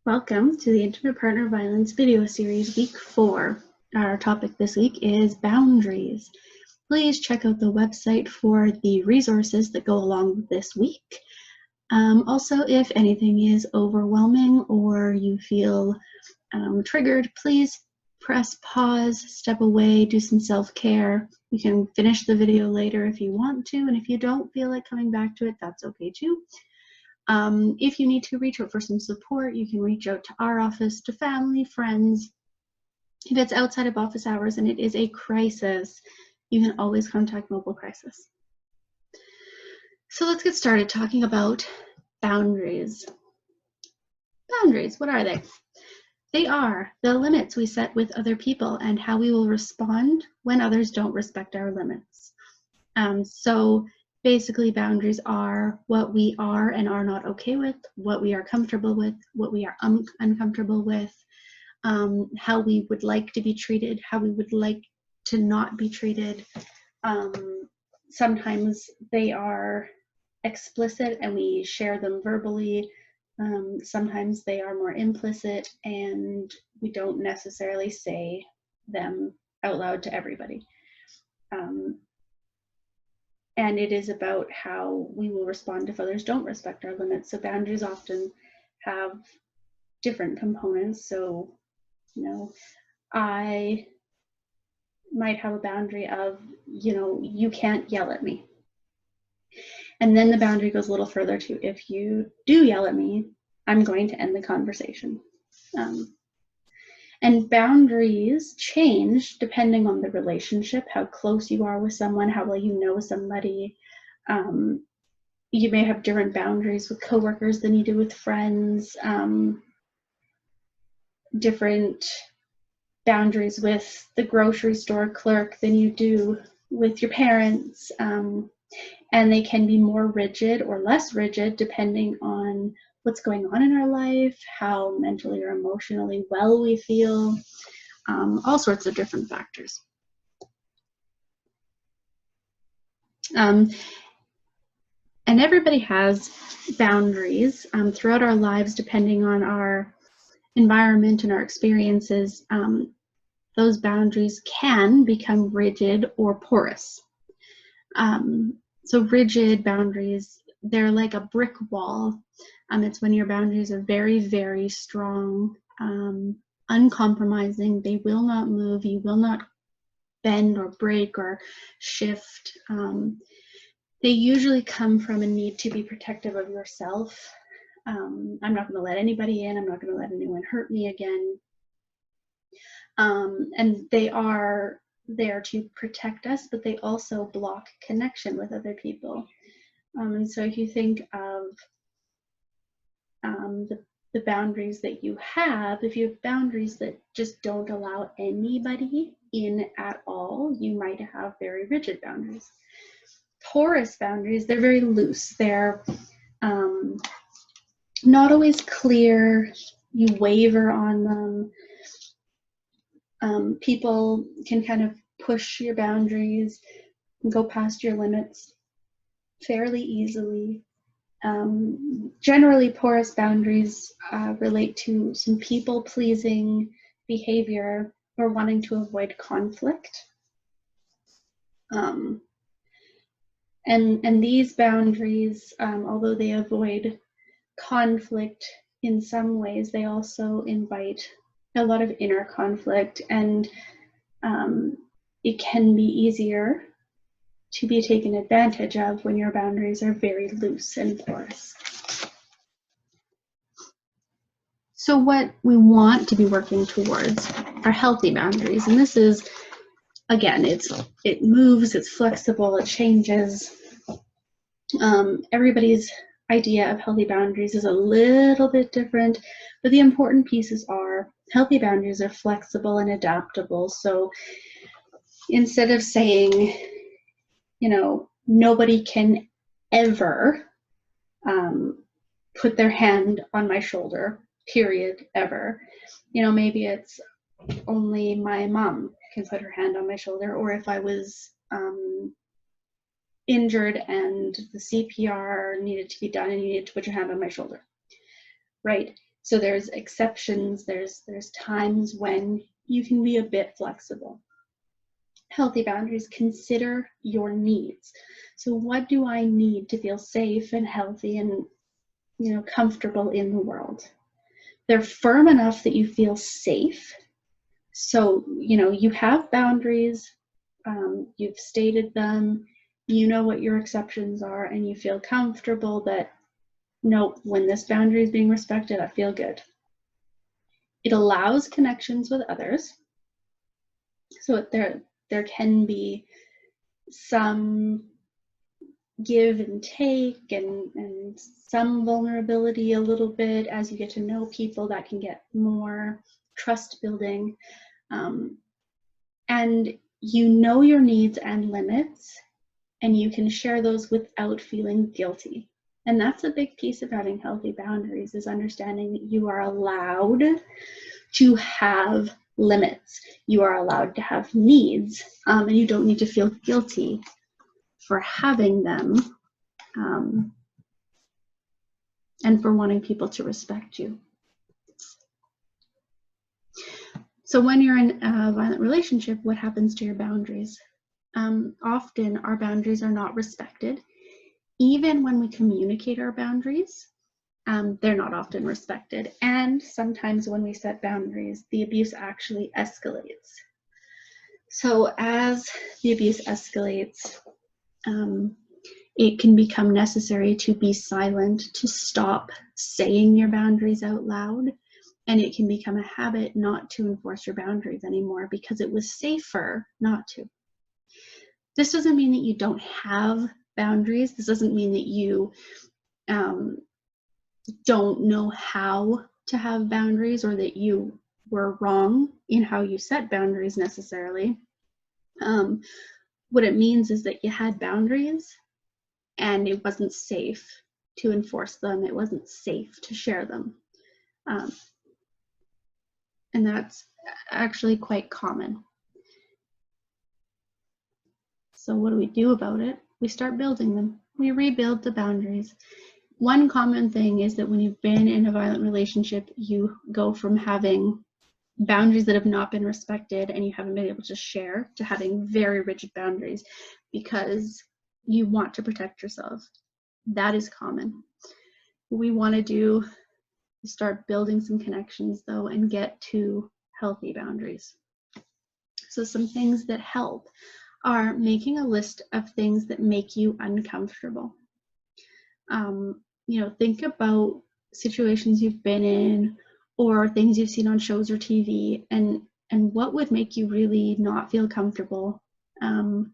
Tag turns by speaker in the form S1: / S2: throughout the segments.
S1: Welcome to the Intimate Partner Violence video series, week 4. Our topic this week is boundaries. Please check out the website for the resources that go along with this week. Also, if anything is overwhelming or you feel triggered, please press pause, step away, do some self-care. You can finish the video later if you want to, and if you don't feel like coming back to it, that's okay too. If you need to reach out for some support, you can reach out to our office, to family, friends. If it's outside of office hours and it is a crisis, you can always contact Mobile Crisis. So let's get started talking about boundaries. Boundaries, what are they? They are the limits we set with other people and how we will respond when others don't respect our limits. So basically, boundaries are what we are and are not okay with, what we are comfortable with, what we are uncomfortable with, how we would like to be treated, how we would like to not be treated. Sometimes they are explicit and we share them verbally. Sometimes they are more implicit and we don't necessarily say them out loud to everybody. And it is about how we will respond if others don't respect our limits. So boundaries often have different components. So, I might have a boundary of, you can't yell at me. And then the boundary goes a little further to, if you do yell at me, I'm going to end the conversation. And boundaries change depending on the relationship, how close you are with someone, how well you know somebody. You may have different boundaries with coworkers than you do with friends, different boundaries with the grocery store clerk than you do with your parents. And they can be more rigid or less rigid depending on what's going on in our life, how mentally or emotionally well we feel, all sorts of different factors. And everybody has boundaries throughout our lives, depending on our environment and our experiences. Those boundaries can become rigid or porous. So rigid boundaries, they're like a brick wall. It's when your boundaries are very, very strong, uncompromising. They will not move. You will not bend or break or shift. They usually come from a need to be protective of yourself. I'm not going to let anybody in. I'm not going to let anyone hurt me again. And they are there to protect us, but they also block connection with other people. And so if you think of the boundaries that you have, if you have boundaries that just don't allow anybody in at all, you might have very rigid boundaries. Porous boundaries, they're very loose. They're not always clear. You waver on them. People can kind of push your boundaries and go past your limits fairly easily. Generally, porous boundaries relate to some people-pleasing behavior or wanting to avoid conflict. And these boundaries, although they avoid conflict in some ways, they also invite a lot of inner conflict, and it can be easier to be taken advantage of when your boundaries are very loose and porous. So what we want to be working towards are healthy boundaries, and this is, again, it moves, it's flexible, it changes. Everybody's idea of healthy boundaries is a little bit different, but the important pieces are healthy boundaries are flexible and adaptable. So instead of saying, nobody can ever put their hand on my shoulder, period, ever. Maybe it's only my mom can put her hand on my shoulder, or if I was injured and the CPR needed to be done and you needed to put your hand on my shoulder, right? So there's exceptions, there's times when you can be a bit flexible. Healthy boundaries consider your needs. So what do I need to feel safe and healthy and, you know, comfortable in the world? They're firm enough that you feel safe. So, you know, you have boundaries, you've stated them, you know what your exceptions are, and you feel comfortable that, no, when this boundary is being respected, I feel good. It allows connections with others. So there can be some give and take and some vulnerability a little bit as you get to know people. That can get more trust building. And you know your needs and limits, and you can share those without feeling guilty. And that's a big piece of having healthy boundaries, is understanding that you are allowed to have limits. You are allowed to have needs, and you don't need to feel guilty for having them, and for wanting people to respect you. So when you're in a violent relationship, what happens to your boundaries? Often our boundaries are not respected. Even when we communicate our boundaries, they're not often respected. And sometimes when we set boundaries, the abuse actually escalates. So as the abuse escalates, it can become necessary to be silent, to stop saying your boundaries out loud. And it can become a habit not to enforce your boundaries anymore because it was safer not to. This doesn't mean that you don't have boundaries. This doesn't mean that you don't know how to have boundaries, or that you were wrong in how you set boundaries necessarily. What it means is that you had boundaries and it wasn't safe to enforce them. It wasn't safe to share them. And that's actually quite common. So what do we do about it? We start building them. We rebuild the boundaries. One common thing is that when you've been in a violent relationship, you go from having boundaries that have not been respected and you haven't been able to share, to having very rigid boundaries because you want to protect yourself. That is common. What we want to do is start building some connections though and get to healthy boundaries. So some things that help are making a list of things that make you uncomfortable. You know, think about situations you've been in or things you've seen on shows or TV, and what would make you really not feel comfortable. You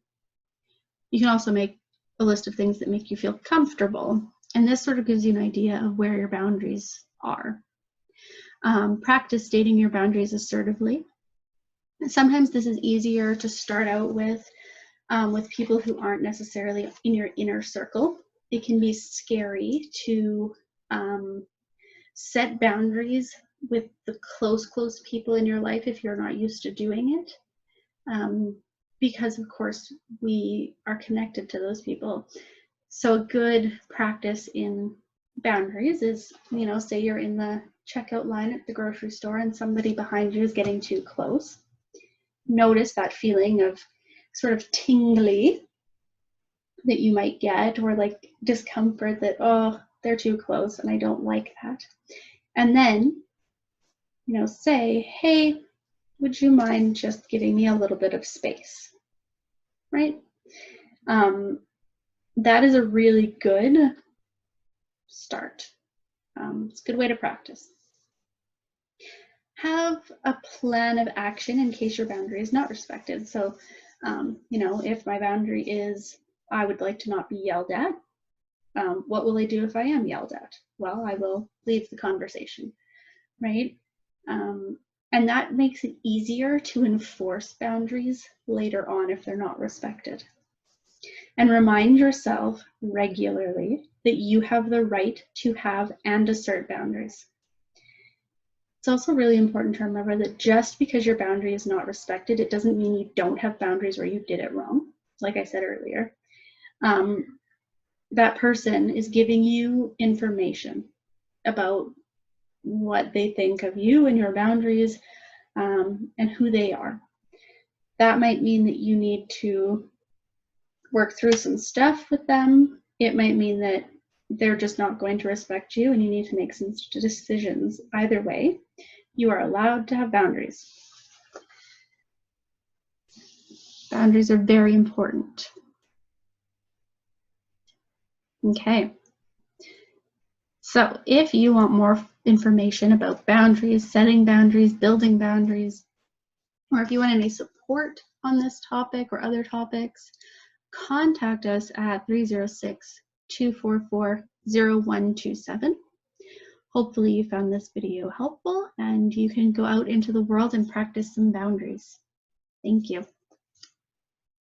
S1: can also make a list of things that make you feel comfortable, and this sort of gives you an idea of where your boundaries are. Practice stating your boundaries assertively. Sometimes this is easier to start out with people who aren't necessarily in your inner circle. It can be scary to set boundaries with the close people in your life if you're not used to doing it, because of course we are connected to those people. So a good practice in boundaries is, you know, say you're in the checkout line at the grocery store and somebody behind you is getting too close. Notice that feeling of sort of tingly that you might get, or like discomfort that, oh, they're too close and I don't like that. And then, you know, say, hey, would you mind just giving me a little bit of space, right? That is a really good start. It's a good way to practice. Have a plan of action in case your boundary is not respected. So, you know, if my boundary is, I would like to not be yelled at, what will I do if I am yelled at? Well, I will leave the conversation, right? And that makes it easier to enforce boundaries later on if they're not respected. And remind yourself regularly that you have the right to have and assert boundaries. It's also really important to remember that just because your boundary is not respected, it doesn't mean you don't have boundaries where you did it wrong. Like I said earlier, that person is giving you information about what they think of you and your boundaries, and who they are. That might mean that you need to work through some stuff with them. It might mean that they're just not going to respect you and you need to make some decisions. Either way, you are allowed to have boundaries. Boundaries are very important. Okay. So if you want more information about boundaries, setting boundaries, building boundaries, or if you want any support on this topic or other topics, contact us at 306-244-0127. Hopefully you found this video helpful and you can go out into the world and practice some boundaries. Thank you.